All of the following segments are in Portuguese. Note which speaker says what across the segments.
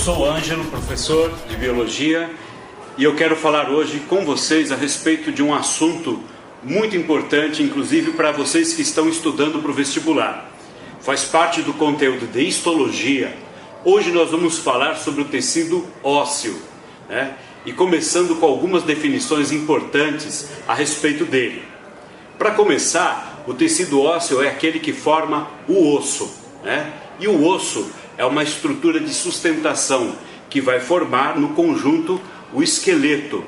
Speaker 1: sou o Ângelo, professor de biologia, e eu quero falar hoje com vocês a respeito de um assunto muito importante, inclusive para vocês que estão estudando para o vestibular. Faz parte do conteúdo de histologia. Hoje nós vamos falar sobre o tecido ósseo, né? E começando com algumas definições importantes a respeito dele. Para começar, o tecido ósseo é aquele que forma o osso, né? E o osso é uma estrutura de sustentação que vai formar no conjunto o esqueleto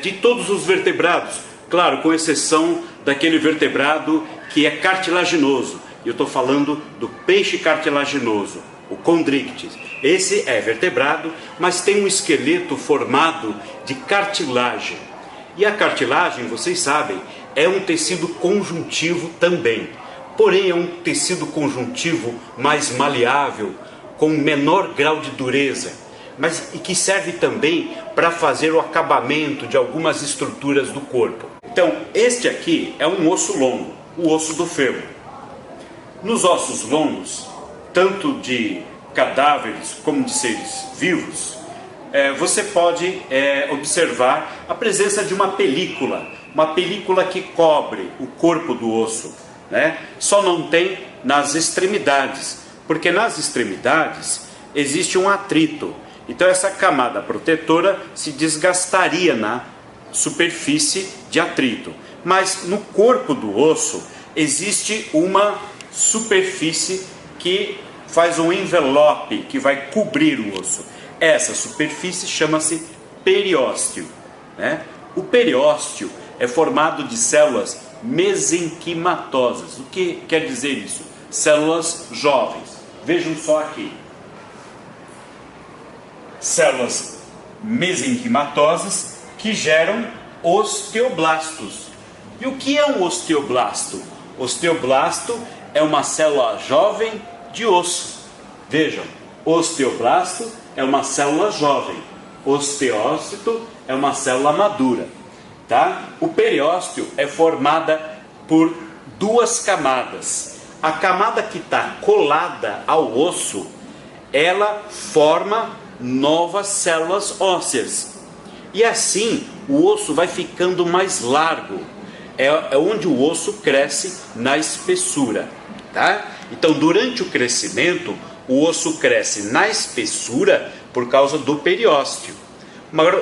Speaker 1: de todos os vertebrados, claro, com exceção daquele vertebrado que é cartilaginoso. Eu estou falando do peixe cartilaginoso, o Chondrichthyes. Esse é vertebrado, mas tem um esqueleto formado de cartilagem. E a cartilagem, vocês sabem, é um tecido conjuntivo também. Porém, é um tecido conjuntivo mais maleável, com menor grau de dureza, mas e que serve também para fazer o acabamento de algumas estruturas do corpo. Então, este aqui é um osso longo, o osso do fêmur. Nos ossos longos, tanto de cadáveres como de seres vivos, você pode observar a presença de uma película que cobre o corpo do osso, né? Só não tem nas extremidades, porque nas extremidades existe um atrito. Então essa camada protetora se desgastaria na superfície de atrito. Mas no corpo do osso existe uma superfície que faz um envelope, que vai cobrir o osso. Essa superfície chama-se periósteo, né? O periósteo é formado de células mesenquimatosas. O que quer dizer isso? Células jovens. Vejam só aqui. Células mesenquimatosas que geram osteoblastos. E o que é um osteoblasto? Osteoblasto é uma célula jovem de osso. Vejam, osteoblasto é uma célula jovem. Osteócito é uma célula madura. Tá? O periósteo é formada por duas camadas. A camada que está colada ao osso, ela forma novas células ósseas. E assim o osso vai ficando mais largo. É onde o osso cresce na espessura. Tá? Então, durante o crescimento, o osso cresce na espessura por causa do periósteo.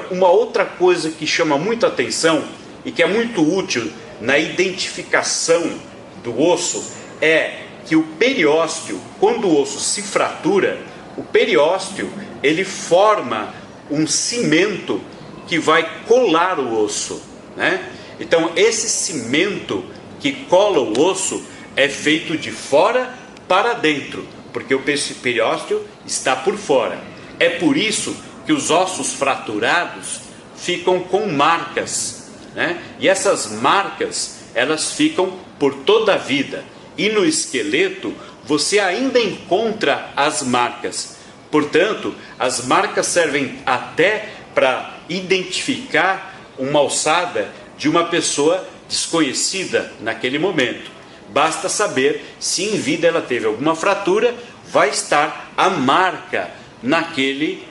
Speaker 1: Uma outra coisa que chama muito atenção e que é muito útil na identificação do osso é que o periósteo, quando o osso se fratura, o periósteo ele forma um cimento que vai colar o osso, né? Então esse cimento que cola o osso é feito de fora para dentro, porque o periósteo está por fora. É por isso que os ossos fraturados ficam com marcas, né? E essas marcas, elas ficam por toda a vida. E no esqueleto, você ainda encontra as marcas. Portanto, as marcas servem até para identificar uma alçada de uma pessoa desconhecida naquele momento. Basta saber se em vida ela teve alguma fratura, vai estar a marca naquele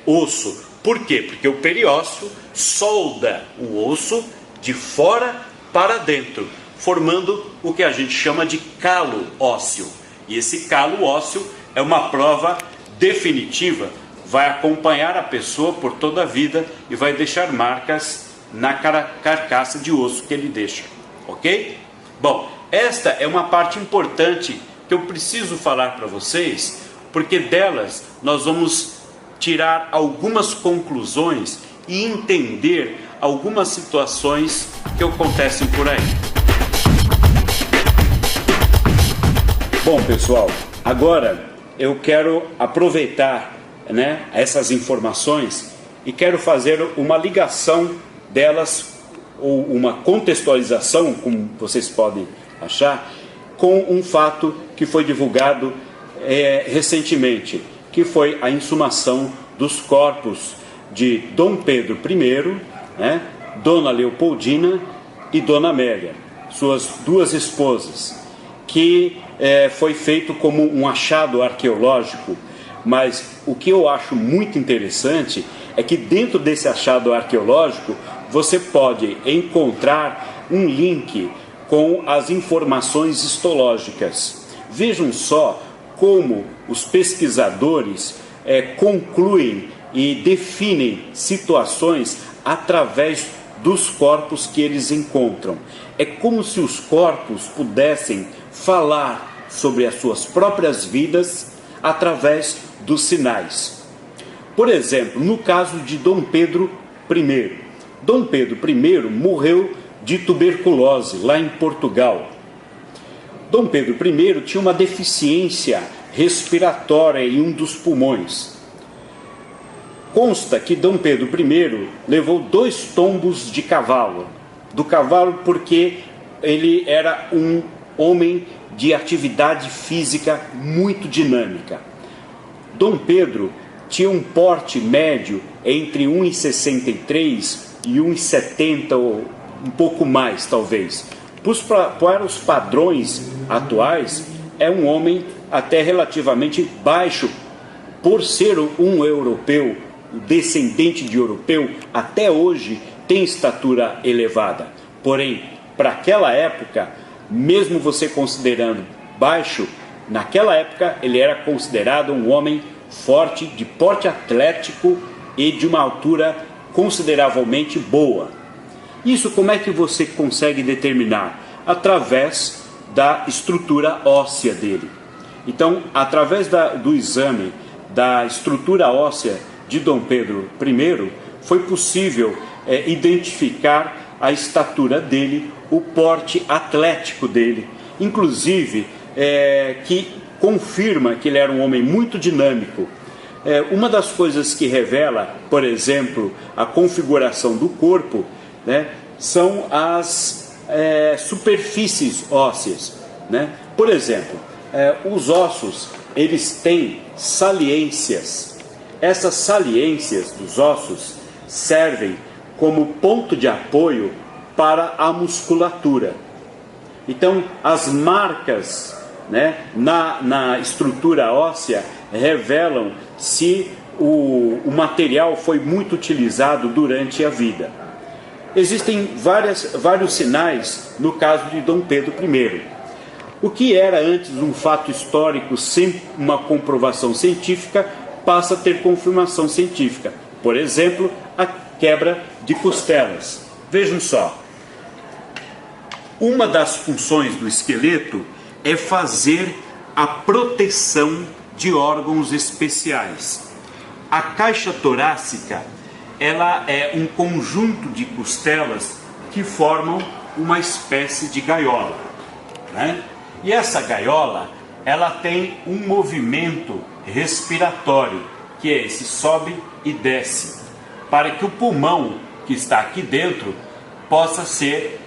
Speaker 1: osso. Por quê? Porque o periósteo solda o osso de fora para dentro, formando o que a gente chama de calo ósseo. E esse calo ósseo é uma prova definitiva, vai acompanhar a pessoa por toda a vida e vai deixar marcas na carcaça de osso que ele deixa, ok? Bom, esta é uma parte importante que eu preciso falar para vocês, porque delas nós vamos tirar algumas conclusões e entender algumas situações que acontecem por aí. Bom, pessoal, agora eu quero aproveitar, né, essas informações e quero fazer uma ligação delas, ou uma contextualização, como vocês podem achar, com um fato que foi divulgado recentemente, que foi a insumação dos corpos de Dom Pedro I, né, Dona Leopoldina e Dona Amélia, suas duas esposas, que foi feito como um achado arqueológico Mas o que eu acho muito interessante é que dentro desse achado arqueológico você pode encontrar um link com as informações histológicas. Vejam só como os pesquisadores concluem e definem situações através dos corpos que eles encontram. É como se os corpos pudessem falar sobre as suas próprias vidas através dos sinais. Por exemplo, no caso de Dom Pedro I. Dom Pedro I morreu de tuberculose lá em Portugal. Dom Pedro I tinha uma deficiência respiratória em um dos pulmões. Consta que Dom Pedro I levou 2 tombos de cavalo. Do cavalo porque ele era um homem de atividade física muito dinâmica. Dom Pedro tinha um porte médio entre 1,63 e 1,70 ou um pouco mais, talvez. Para os padrões atuais, é um homem até relativamente baixo, por ser um europeu, descendente de europeu, até hoje tem estatura elevada. Porém, para aquela época, mesmo você considerando baixo, naquela época ele era considerado um homem forte, de porte atlético e de uma altura consideravelmente boa. Isso como é que você consegue determinar? Através da estrutura óssea dele. Então, através do exame da estrutura óssea de Dom Pedro I, foi possível identificar a estatura dele, o porte atlético dele, inclusive que confirma que ele era um homem muito dinâmico. Uma das coisas que revela, por exemplo, a configuração do corpo, né, são as superfícies ósseas, né? Por exemplo, os ossos, eles têm saliências. Essas saliências dos ossos servem como ponto de apoio para a musculatura. Então, as marcas, né, na estrutura óssea revelam se o material foi muito utilizado durante a vida. Existem vários sinais no caso de Dom Pedro I. O que era antes um fato histórico sem uma comprovação científica passa a ter confirmação científica. Por exemplo, a quebra de costelas. Vejam só. Uma das funções do esqueleto é fazer a proteção de órgãos especiais. A caixa torácica, ela é um conjunto de costelas que formam uma espécie de gaiola, né? E essa gaiola, ela tem um movimento respiratório, que é esse sobe e desce, para que o pulmão que está aqui dentro possa ser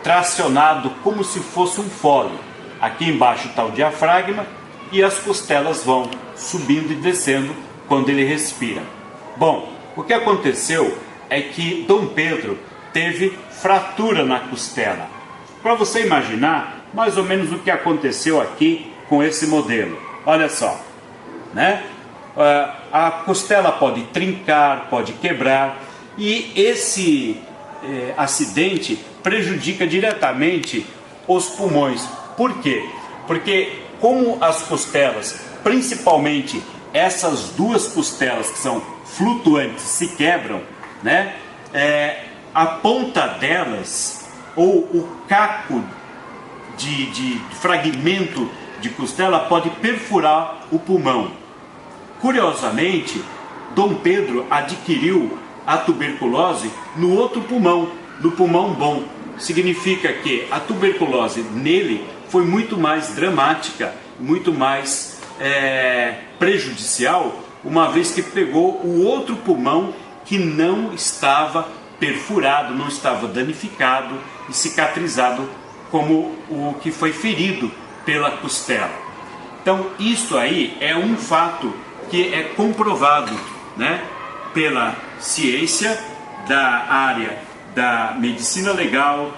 Speaker 1: tracionado como se fosse um fole. Aqui embaixo está o diafragma e as costelas vão subindo e descendo quando ele respira. Bom, o que aconteceu é que Dom Pedro teve fratura na costela. Para você imaginar mais ou menos o que aconteceu aqui com esse modelo. Olha só, né? A costela pode trincar, pode quebrar, e esse acidente prejudica diretamente os pulmões. Por quê? Porque como as costelas, principalmente essas 2 costelas que são flutuantes, se quebram, né? A ponta delas, ou o caco de fragmento de costela pode perfurar o pulmão. Curiosamente, Dom Pedro adquiriu a tuberculose no outro pulmão, no pulmão bom. Significa que a tuberculose nele foi muito mais dramática, muito mais prejudicial, uma vez que pegou o outro pulmão que não estava perfurado, não estava danificado e cicatrizado como o que foi ferido pela costela. Então, isso aí é um fato que é comprovado, né, pela ciência da área da medicina legal,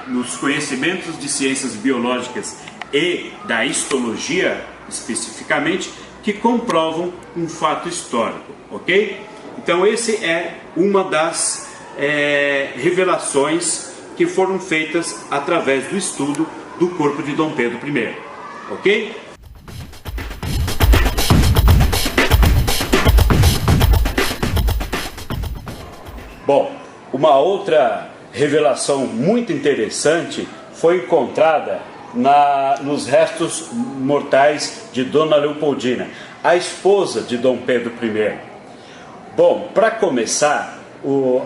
Speaker 1: nos conhecimentos de ciências biológicas e da histologia, especificamente, que comprovam um fato histórico, ok? Então esse é uma das revelações que foram feitas através do estudo do corpo de Dom Pedro I, ok? Bom, uma outra revelação muito interessante foi encontrada nos restos mortais de Dona Leopoldina, a esposa de Dom Pedro I. Bom, para começar,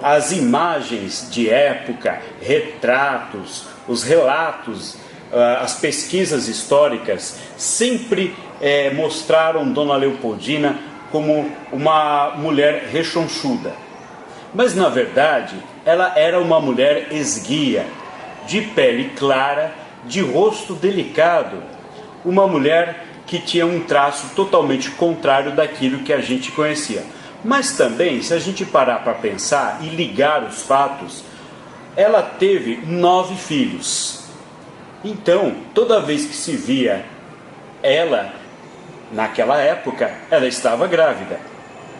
Speaker 1: as imagens de época, retratos, os relatos, as pesquisas históricas sempre mostraram Dona Leopoldina como uma mulher rechonchuda. Mas na verdade ela era uma mulher esguia, de pele clara, de rosto delicado, uma mulher que tinha um traço totalmente contrário daquilo que a gente conhecia. Mas também, se a gente parar para pensar e ligar os fatos, ela teve 9 filhos. Então, toda vez que se via ela, naquela época, ela estava grávida.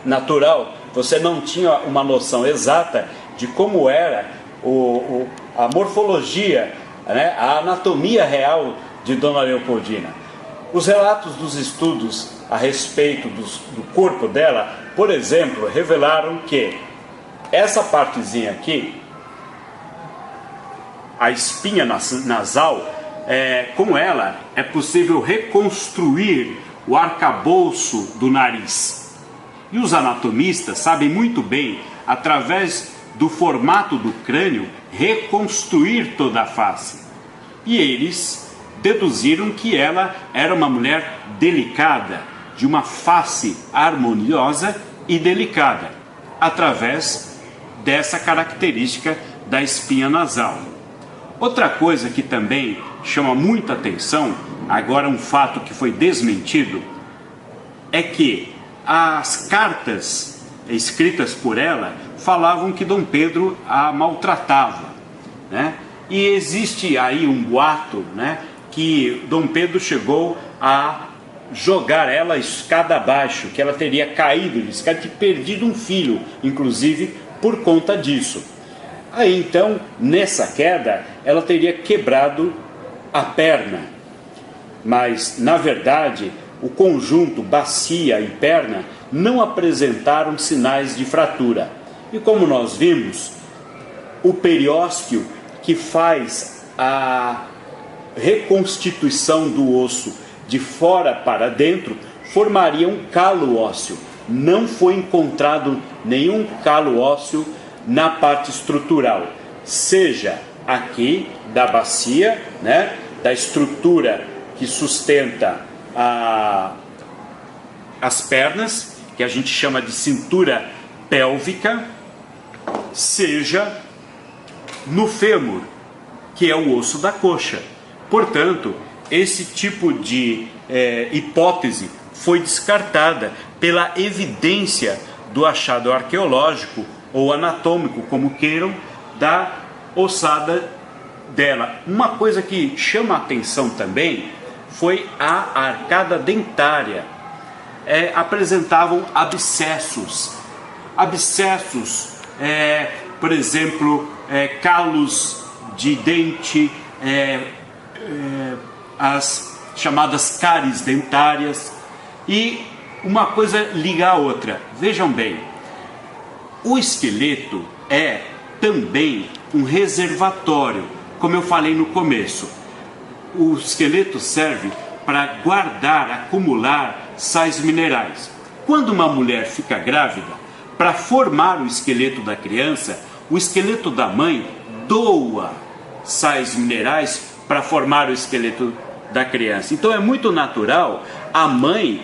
Speaker 1: Natural, você não tinha uma noção exata de como era a morfologia, né, a anatomia real de Dona Leopoldina. Os relatos dos estudos a respeito do corpo dela, por exemplo, revelaram que essa partezinha aqui, a espinha nasal, com ela é possível reconstruir o arcabouço do nariz. E os anatomistas sabem muito bem, através do formato do crânio, reconstruir toda a face. E eles deduziram que ela era uma mulher delicada, de uma face harmoniosa e delicada, através dessa característica da espinha nasal. Outra coisa que também chama muita atenção, agora um fato que foi desmentido, é que as cartas escritas por ela falavam que Dom Pedro a maltratava, né? E existe aí um boato, né, que Dom Pedro chegou a jogar ela escada abaixo, que ela teria caído de escada, que perdido um filho, inclusive por conta disso. Aí então, nessa queda, ela teria quebrado a perna, mas na verdade o conjunto bacia e perna não apresentaram sinais de fratura. E como nós vimos, o periósteo que faz a reconstituição do osso de fora para dentro formaria um calo ósseo. Não foi encontrado nenhum calo ósseo na parte estrutural, seja aqui da bacia, né, da estrutura que sustenta as pernas, que a gente chama de cintura pélvica, seja no fêmur, que é o osso da coxa. Portanto, esse tipo de hipótese foi descartada pela evidência do achado arqueológico ou anatômico, como queiram, da ossada dela. Uma coisa que chama a atenção também foi a arcada dentária. Apresentavam abscessos, por exemplo, calos de dente, as chamadas cáries dentárias, e uma coisa liga a outra. Vejam bem, o esqueleto é também um reservatório, como eu falei no começo. O esqueleto serve para guardar, acumular sais minerais. Quando uma mulher fica grávida, para formar o esqueleto da criança, o esqueleto da mãe doa sais minerais para formar o esqueleto da criança. Então é muito natural a mãe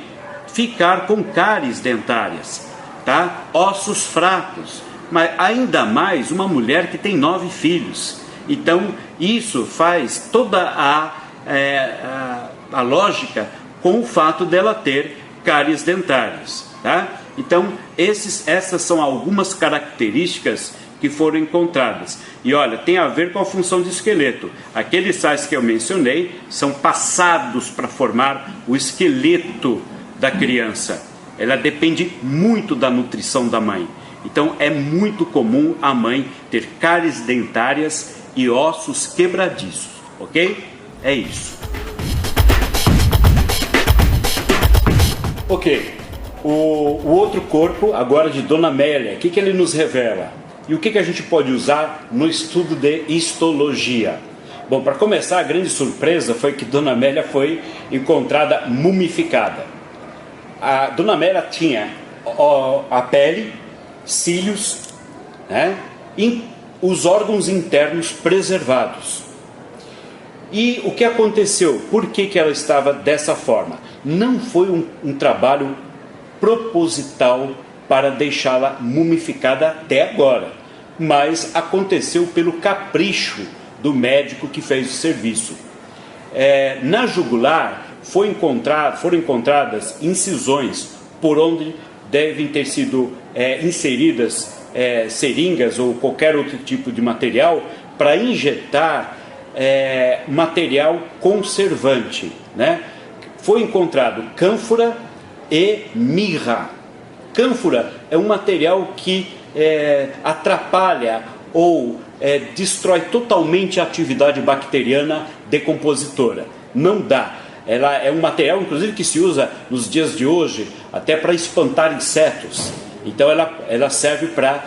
Speaker 1: ficar com cáries dentárias, tá? Ossos fracos, mas ainda mais uma mulher que tem 9 filhos. Então isso faz toda a lógica com o fato dela ter cáries dentárias, tá? Então essas são algumas características que foram encontradas. E olha, tem a ver com a função do esqueleto. Aqueles sais que eu mencionei são passados para formar o esqueleto da criança. Ela depende muito da nutrição da mãe. Então é muito comum a mãe ter cáries dentárias e ossos quebradiços, ok? É isso. Ok, o outro corpo agora de Dona Amélia, o que ele nos revela? E o que a gente pode usar no estudo de histologia? Bom, para começar, a grande surpresa foi que Dona Amélia foi encontrada mumificada. A Dona Amélia tinha a pele, cílios, né, e os órgãos internos preservados. E o que aconteceu? Por que ela estava dessa forma? Não foi um trabalho proposital para deixá-la mumificada até agora, mas aconteceu pelo capricho do médico que fez o serviço. Na jugular foram encontradas incisões por onde devem ter sido inseridas seringas ou qualquer outro tipo de material para injetar material conservante, né? Foi encontrado cânfora e mirra. Cânfora é um material que atrapalha ou destrói totalmente a atividade bacteriana decompositora. Não dá. Ela é um material, inclusive, que se usa nos dias de hoje até para espantar insetos. Então ela serve para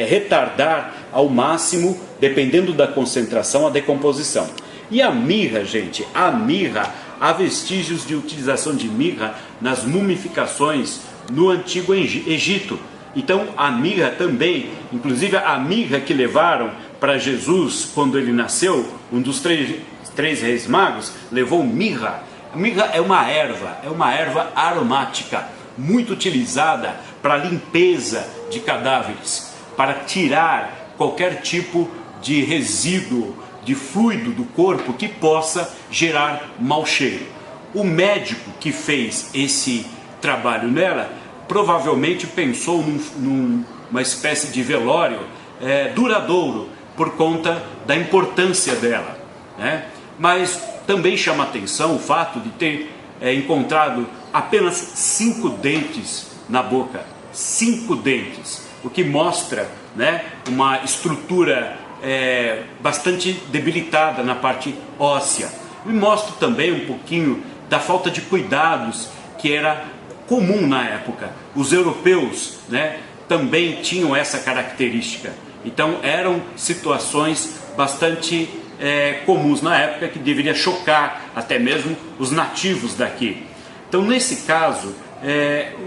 Speaker 1: retardar ao máximo, dependendo da concentração, a decomposição. E a mirra, gente, há vestígios de utilização de mirra nas mumificações no Antigo Egito. Então a mirra também, inclusive a mirra que levaram para Jesus quando ele nasceu, um dos três reis magos levou mirra. A mirra é uma erva aromática, muito utilizada para limpeza de cadáveres, para tirar qualquer tipo de resíduo, de fluido do corpo que possa gerar mau cheiro. O médico que fez esse trabalho nela provavelmente pensou numa espécie de velório duradouro por conta da importância dela, né? Mas também chama atenção o fato de ter encontrado apenas 5 dentes na boca, 5 dentes, o que mostra, né, uma estrutura bastante debilitada na parte óssea. E mostra também um pouquinho da falta de cuidados que era comum na época. Os europeus, né, também tinham essa característica. Então eram situações bastante comuns na época, que deveria chocar até mesmo os nativos daqui. Então nesse caso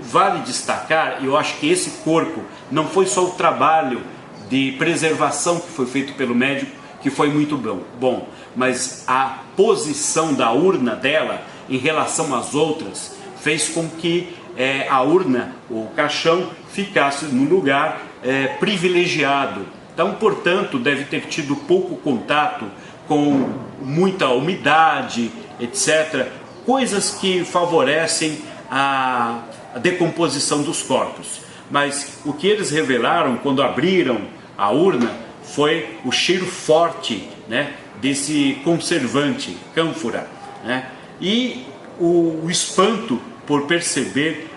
Speaker 1: vale destacar, eu acho que esse corpo não foi só o trabalho de preservação que foi feito pelo médico, que foi muito bom, mas a posição da urna dela em relação às outras fez com que a urna, o caixão, ficasse num lugar privilegiado. Então, portanto, deve ter tido pouco contato com muita umidade, etc. Coisas que favorecem a decomposição dos corpos. Mas o que eles revelaram quando abriram a urna foi o cheiro forte, né, desse conservante, cânfora, né, e o espanto por perceber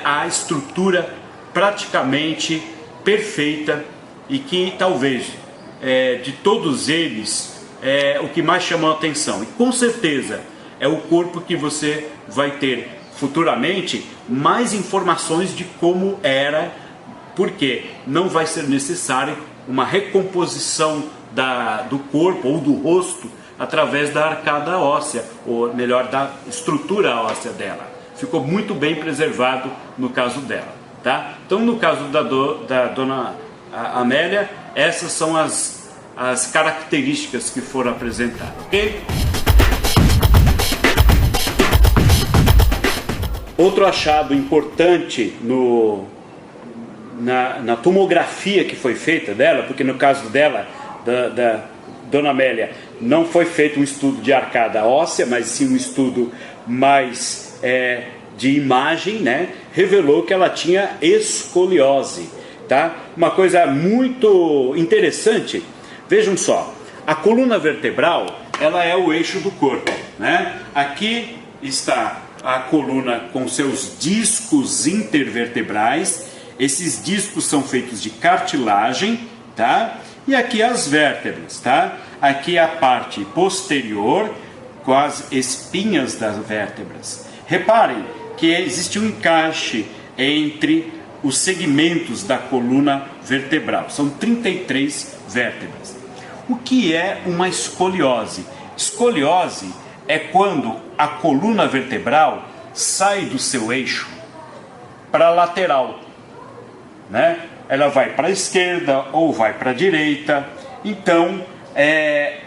Speaker 1: a estrutura praticamente perfeita, e que talvez de todos eles o que mais chamou a atenção, e com certeza é o corpo que você vai ter futuramente mais informações de como era, porque não vai ser necessário uma recomposição do corpo ou do rosto através da arcada óssea, ou melhor, da estrutura óssea dela. Ficou muito bem preservado no caso dela, tá? Então, no caso da Dona Amélia, essas são as características que foram apresentadas, ok? Outro achado importante na tomografia que foi feita dela, porque no caso dela, da Dona Amélia, não foi feito um estudo de arcada óssea, mas sim um estudo mais de imagem, né? Revelou que ela tinha escoliose, tá? Uma coisa muito interessante, vejam só, a coluna vertebral, ela é o eixo do corpo, né? Aqui está a coluna com seus discos intervertebrais. Esses discos são feitos de cartilagem, tá? E aqui as vértebras, tá? Aqui a parte posterior com as espinhas das vértebras. Reparem que existe um encaixe entre os segmentos da coluna vertebral. São 33 vértebras. O que é uma escoliose? Escoliose é quando a coluna vertebral sai do seu eixo para a lateral, né? Ela vai para a esquerda ou vai para a direita. Então, é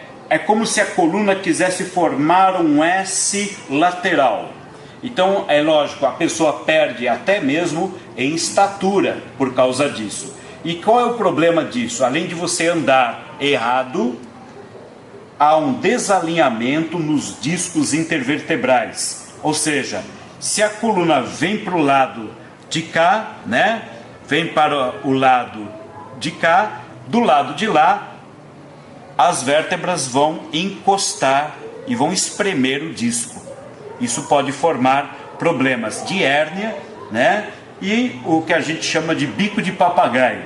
Speaker 1: como se a coluna quisesse formar um S lateral. Então, é lógico, a pessoa perde até mesmo em estatura por causa disso. E qual é o problema disso? Além de você andar errado, há um desalinhamento nos discos intervertebrais. Ou seja, se a coluna vem para o lado de cá, né? Vem para o lado de cá, do lado de lá, as vértebras vão encostar e vão espremer o disco. Isso pode formar problemas de hérnia, né? E o que a gente chama de bico de papagaio.